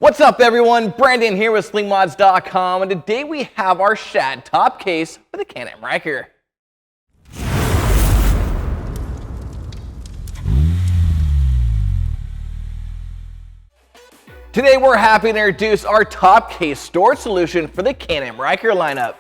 What's up everyone, Brandon here with Slingmods.com, and today we have our Shad top case for the Can-Am Ryker. Today we're happy to introduce our top case storage solution for the Can-Am Ryker lineup.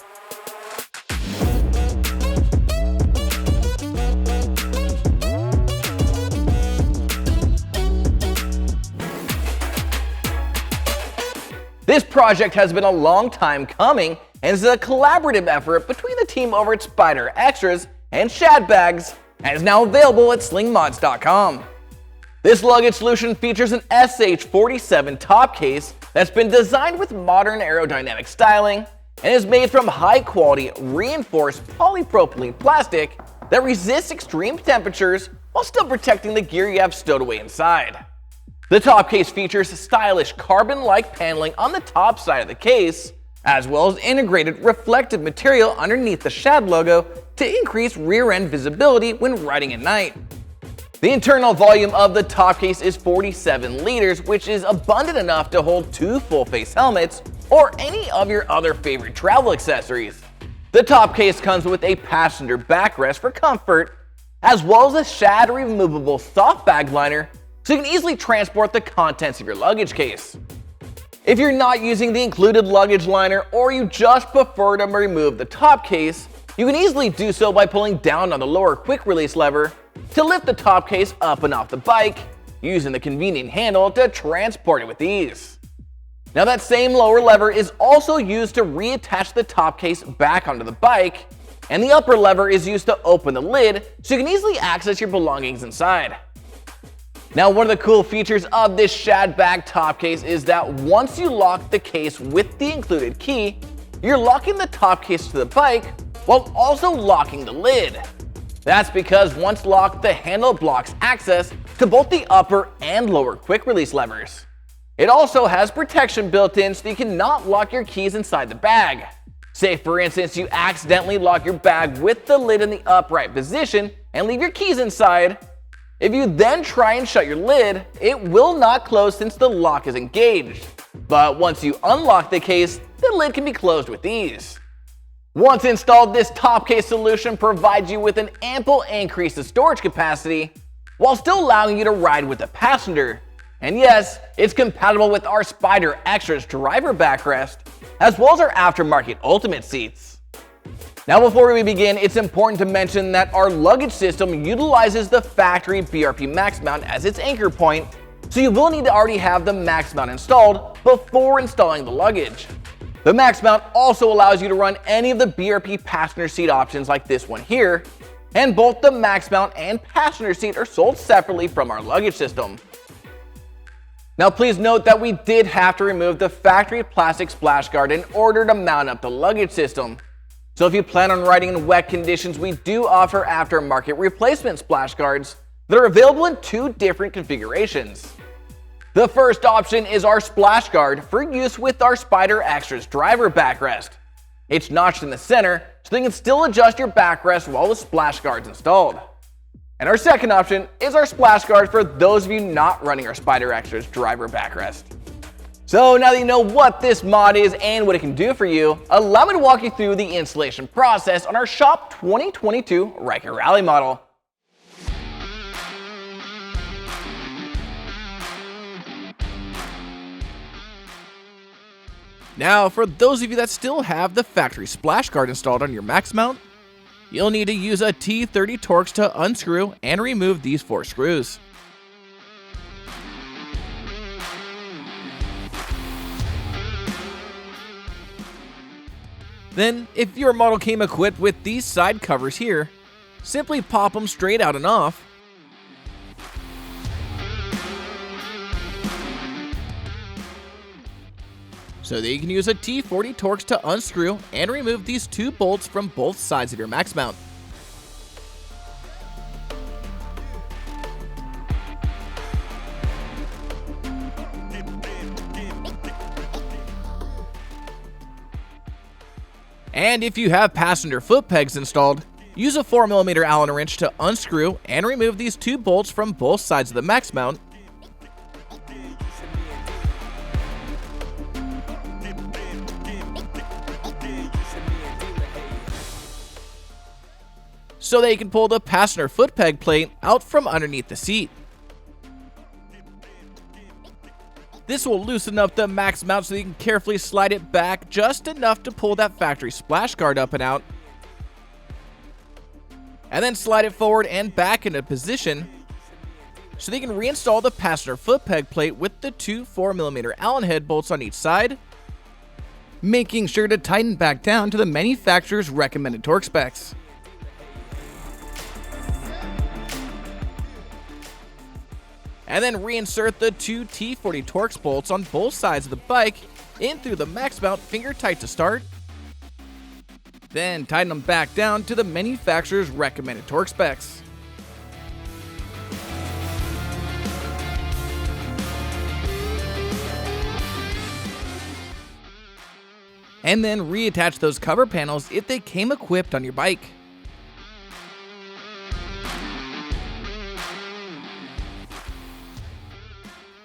This project has been a long time coming and is a collaborative effort between the team over at SpyderExtras and Shad Bags and is now available at Slingmods.com. This luggage solution features an SH47 top case that's been designed with modern aerodynamic styling and is made from high-quality reinforced polypropylene plastic that resists extreme temperatures while still protecting the gear you have stowed away inside. The top case features stylish carbon-like paneling on the top side of the case, as well as integrated reflective material underneath the Shad logo to increase rear-end visibility when riding at night. The internal volume of the top case is 47 liters, which is abundant enough to hold 2 full-face helmets or any of your other favorite travel accessories. The top case comes with a passenger backrest for comfort, as well as a Shad removable soft bag liner so you can easily transport the contents of your luggage case. If you're not using the included luggage liner or you just prefer to remove the top case, you can easily do so by pulling down on the lower quick release lever to lift the top case up and off the bike, using the convenient handle to transport it with ease. Now that same lower lever is also used to reattach the top case back onto the bike, and the upper lever is used to open the lid so you can easily access your belongings inside. Now, one of the cool features of this Shad bag top case is that once you lock the case with the included key, you're locking the top case to the bike while also locking the lid. That's because once locked, the handle blocks access to both the upper and lower quick release levers. It also has protection built in so you cannot lock your keys inside the bag. Say for instance you accidentally lock your bag with the lid in the upright position and leave your keys inside. If you then try and shut your lid, it will not close since the lock is engaged. But once you unlock the case, the lid can be closed with ease. Once installed, this top case solution provides you with an ample increase in storage capacity while still allowing you to ride with a passenger. And yes, it's compatible with our SpyderExtras driver backrest, as well as our aftermarket Ultimate seats. Now before we begin, it's important to mention that our luggage system utilizes the factory BRP Max Mount as its anchor point, so you will need to already have the Max Mount installed before installing the luggage. The Max Mount also allows you to run any of the BRP passenger seat options like this one here, and both the Max Mount and passenger seat are sold separately from our luggage system. Now please note that we did have to remove the factory plastic splash guard in order to mount up the luggage system. So if you plan on riding in wet conditions, we do offer aftermarket replacement splash guards that are available in 2 different configurations. The first option is our splash guard for use with our SpyderExtras driver backrest. It's notched in the center so you can still adjust your backrest while the splash guard's installed. And our second option is our splash guard for those of you not running our SpyderExtras driver backrest. So now that you know what this mod is and what it can do for you, allow me to walk you through the installation process on our Shop 2022 Ryker Rally model. Now, for those of you that still have the factory splash guard installed on your Max Mount, you'll need to use a T30 Torx to unscrew and remove these 4 screws. Then, if your model came equipped with these side covers here, simply pop them straight out and off. So that you can use a T40 Torx to unscrew and remove these 2 bolts from both sides of your Max Mount. And if you have passenger foot pegs installed, use a 4mm Allen wrench to unscrew and remove these 2 bolts from both sides of the Max Mount. so that you can pull the passenger foot peg plate out from underneath the seat. This will loosen up the max mount so you can carefully slide it back just enough to pull that factory splash guard up and out, and then slide it forward and back into position so that you can reinstall the passenger foot peg plate with the two 4mm Allen head bolts on each side, making sure to tighten back down to the manufacturer's recommended torque specs. And then reinsert the two T40 Torx bolts on both sides of the bike in through the max mount finger tight to start. Then tighten them back down to the manufacturer's recommended torque specs. And then reattach those cover panels if they came equipped on your bike.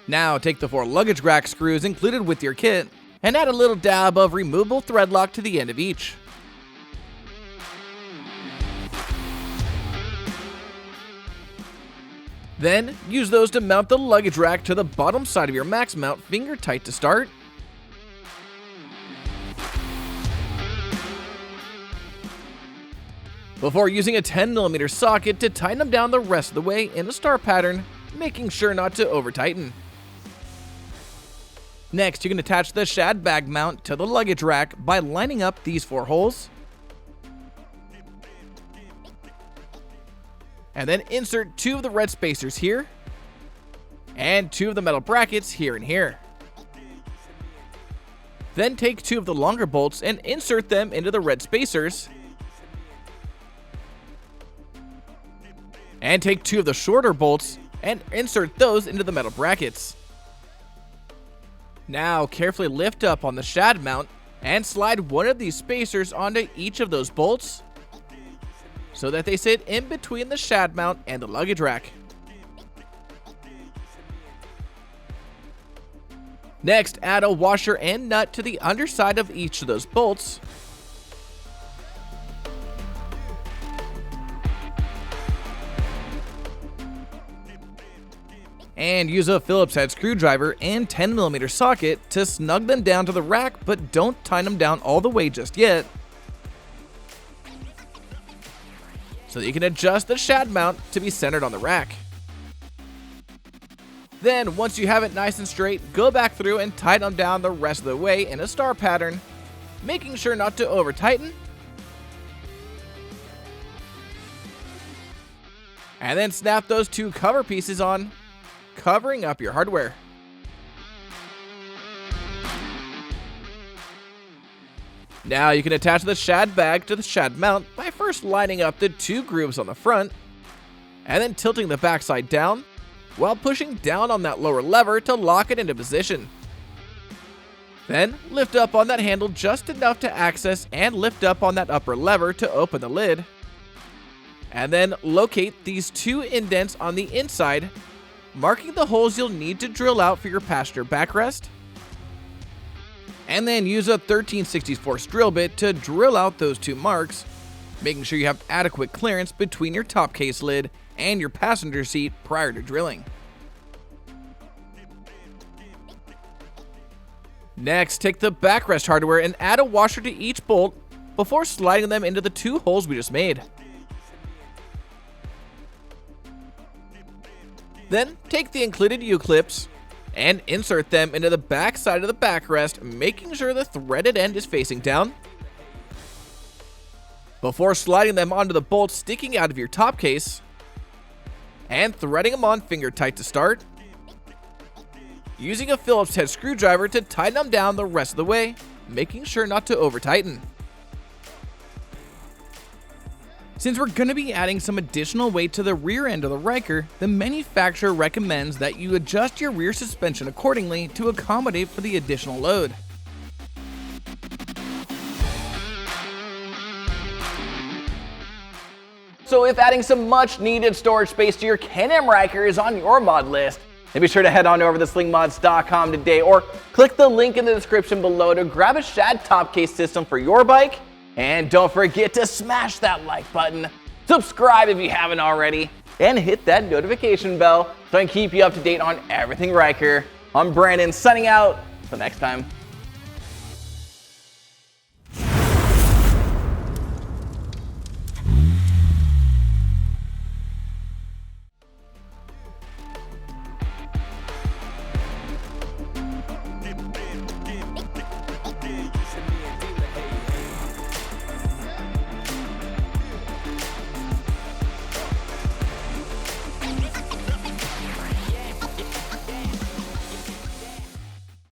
Now take the 4 luggage rack screws included with your kit and add a little dab of removable thread lock to the end of each. Then use those to mount the luggage rack to the bottom side of your max mount finger tight to start. Before using a 10mm socket to tighten them down the rest of the way in a star pattern, making sure not to over tighten. Next, you can attach the Shad bag mount to the luggage rack by lining up these 4 holes. And then insert 2 of the red spacers here, and 2 of the metal brackets here and here. Then take 2 of the longer bolts and insert them into the red spacers. And take 2 of the shorter bolts and insert those into the metal brackets. Now carefully lift up on the Shad mount and slide one of these spacers onto each of those bolts so that they sit in between the Shad mount and the luggage rack. Next, add a washer and nut to the underside of each of those bolts. And use a Phillips head screwdriver and 10mm socket to snug them down to the rack, but don't tighten them down all the way just yet, so that you can adjust the Shad mount to be centered on the rack. Then, once you have it nice and straight, go back through and tighten them down the rest of the way in a star pattern, making sure not to over tighten. And then snap those 2 cover pieces on, covering up your hardware. Now you can attach the Shad bag to the Shad mount by first lining up the 2 grooves on the front, and then tilting the backside down, while pushing down on that lower lever to lock it into position. Then lift up on that handle just enough to access and lift up on that upper lever to open the lid. And then locate these 2 indents on the inside, marking the holes you'll need to drill out for your passenger backrest. And then use a 13/64 drill bit to drill out those 2 marks, making sure you have adequate clearance between your top case lid and your passenger seat prior to drilling. Next, take the backrest hardware and add a washer to each bolt before sliding them into the 2 holes we just made. Then take the included U-clips and insert them into the back side of the backrest, making sure the threaded end is facing down, before sliding them onto the bolts sticking out of your top case and threading them on finger tight to start, using a Phillips head screwdriver to tighten them down the rest of the way, making sure not to over tighten. Since we're going to be adding some additional weight to the rear end of the Ryker, the manufacturer recommends that you adjust your rear suspension accordingly to accommodate for the additional load. So if adding some much needed storage space to your Can-Am Ryker is on your mod list, then be sure to head on over to Slingmods.com today or click the link in the description below to grab a Shad top case system for your bike. And don't forget to smash that like button. subscribe if you haven't already, and hit that notification bell so I can keep you up to date on everything Ryker. I'm Brandon signing out. Till next time.